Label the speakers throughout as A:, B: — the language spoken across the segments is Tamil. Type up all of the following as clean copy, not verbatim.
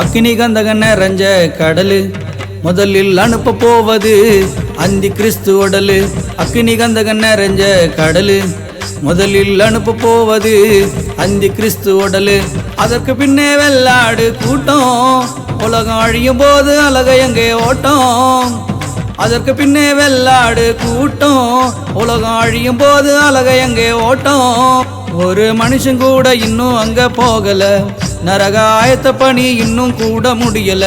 A: அக்கினி கந்தகம் நிறைஞ்ச கடலு முதலில் அனுப்ப போவது அந்தி கிறிஸ்து உடலு. அக்கினி கந்தகம் நிறைஞ்ச கடலு முதலில் அனுப்ப போவது அந்தி கிறிஸ்து உடலு. அதற்கு பின்னே வெள்ளாடு கூட்டம் உலகம் அழியும் போது அழக எங்கே ஓட்டம். அதற்கு பின்னே வெள்ளாடு கூட்டம் உலகம் அழியும் போது அழக எங்கே ஓட்டம். ஒரு மனுஷன் கூட இன்னும் அங்க போகல, நரக ஆயத்த பணி இன்னும் கூட முடியல.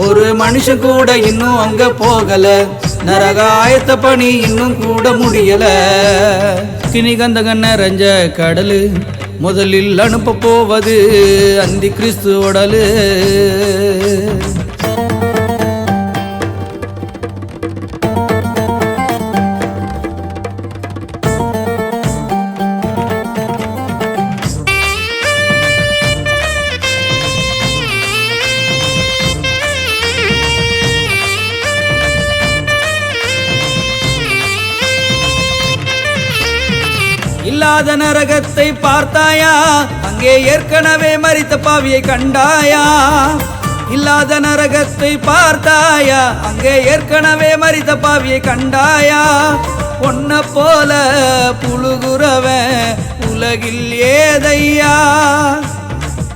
A: ஒரு மனுஷன் கூட இன்னும் அங்க போகல, நரக ஆயத்த பணி இன்னும் கூட முடியல. அக்கினி கந்தகம் நிறைஞ்ச கடலு முதலில் அனுப்ப போவது அந்தி கிறிஸ்து உடலு. இல்லாத நரகத்தை பார்த்தாயா, அங்கே ஏற்கனவே மரித்த பாவியை கண்டாயா. இல்லாத நரகத்தை பார்த்தாயா, அங்கே ஏற்கனவே மரித்த பாவியை கண்டாயா. பொன்ன போல புழுகுறவன் உலகில் ஏதையா.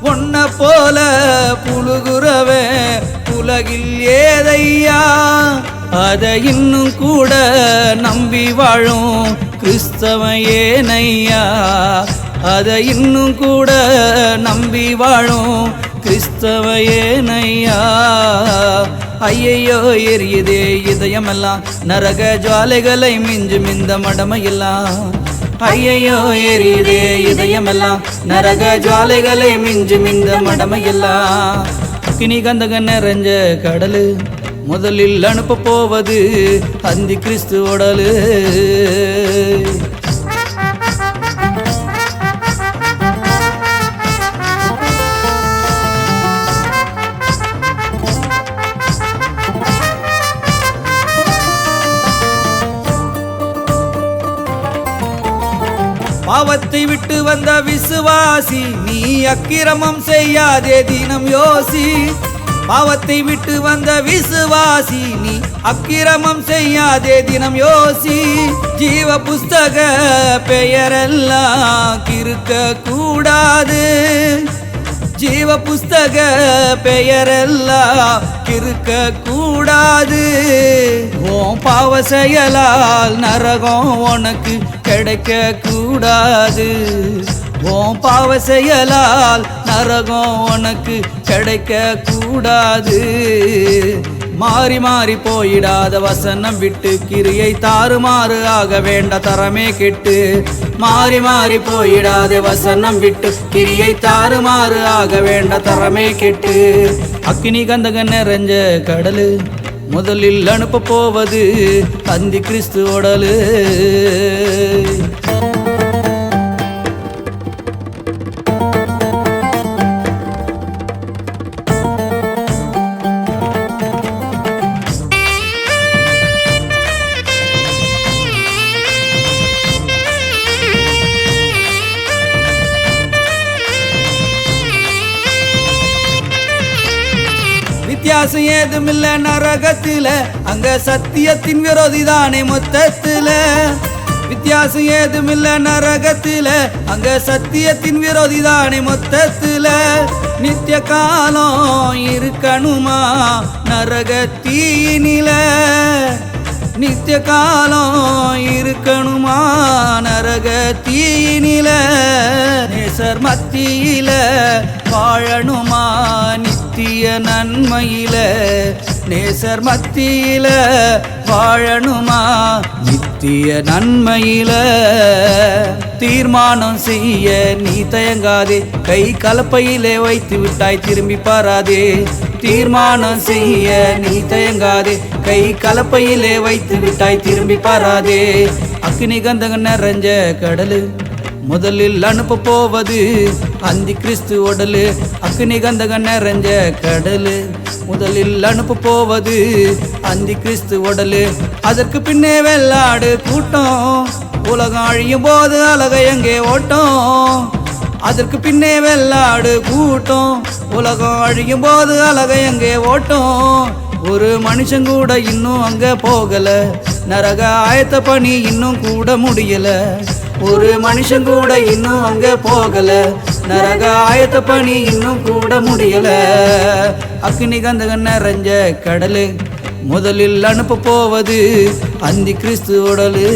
A: பொன்ன போல புழுகுறவன் உலகில் ஏதையா. அதை இன்னும் கூட நம்பி வாழும் கிறிஸ்தவன் ஏனையா. அதை இன்னும் கூட நம்பி வாழும் கிறிஸ்தவன் ஏனையா. ஐயையோ எரியுதே இதயமெல்லாம், நரக ஜுவாலைகளை மிஞ்சும் இந்த மடமையெல்லாம். ஐயையோ எரியுதே இதயமெல்லாம், நரக ஜுவாலைகளை மிஞ்சும் இந்த மடமையெல்லாம். அக்கினி கந்தகம் நிறைஞ்ச கடலு முதலில் அனுப்ப போவது அந்தி கிறிஸ்து உடலு. பாவத்தை விட்டு வந்த விசுவாசி, நீ அக்கிரமம் செய்யாதே தினம் யோசி. பாவத்தை விட்டு வந்த விசுவாசி, நீ அக்கிரமம் செய்யாதே தினம் யோசி. ஜீவ புஸ்தக பெயரெல்லாம் கிறுக்க கூடாது. ஜீவ புஸ்தக பெயரெல்லாம் கிறுக்க கூடாது. ஓம் பாவ செயலால் நரகம் உனக்கு கிடைக்க கூடாது. ஓம் பாவ செயலால் நரகம் உனக்கு கிடைக்க கூடாது. மாறி மாறி போயிடாத வசனம் விட்டு கிரியை தாறுமாறு ஆக வேண்ட தரமே கெட்டு. மாறி மாறி போயிடாத வசனம் விட்டு கிரியை தாறுமாறு ஆக வேண்ட தரமே கெட்டு. அக்கினி கந்தகம் நிறைஞ்ச கடலு முதலில் அனுப்ப போவது அந்தி கிறிஸ்து உடலு. வித்தியாசம் ஏதுமில்ல நரகத்தில, அங்க சத்தியத்தின் விரோதி தானே மொத்தத்தில. வித்தியாசம் ஏதுமில்ல நரகத்தில, அங்க சத்தியத்தின் விரோதி தானே மொத்தத்தில. நித்திய காலம் இருக்கணுமா நரகத்தீனில. நித்திய காலம் இருக்கணுமா நரகத்தீனில. நேசர் மத்தியில வாழணுமா நித்திய நன்மையில. நேசர் மத்தியில வாழணுமா நித்திய நன்மையில. தீர்மானம் செய்ய நீ தயங்காதே, கை கலப்பையிலே வைத்து விட்டாய் திரும்பி பாராதே. தீர்மானம் செய்ய நீ தயங்காதே, கை கலப்பையிலே வைத்து விட்டாய் திரும்பி பாராதே. அக்கினி கந்தகம் நிறைஞ்ச கடலு முதலில் அனுப்ப போவது அந்தி கிறிஸ்து உடலு. அக்கினி கந்தகம் நிறைஞ்ச கடலு முதலில் அனுப்ப போவது அந்தி கிறிஸ்து உடலு. அதற்கு பின்னே வெள்ளாடு கூட்டம் உலகம் அழியும் போது அழக எங்கே ஓட்டம். அதற்கு பின்னே வெள்ளாடு கூட்டம். உலகம் அழியும் போது அழகை அங்கே ஓட்டும். ஒரு மனுஷன் கூட இன்னும் அங்க போகல. நரக ஆயத்த பணி இன்னும் கூட முடியல. ஒரு மனுஷன் கூட இன்னும் அங்க போகல. நரக ஆயத்த பணி இன்னும் கூட முடியல. அக்னி கந்தகம் நிறைஞ்ச கடலு, முதலில் அனுப்ப போவது அந்தி கிறிஸ்து உடலு.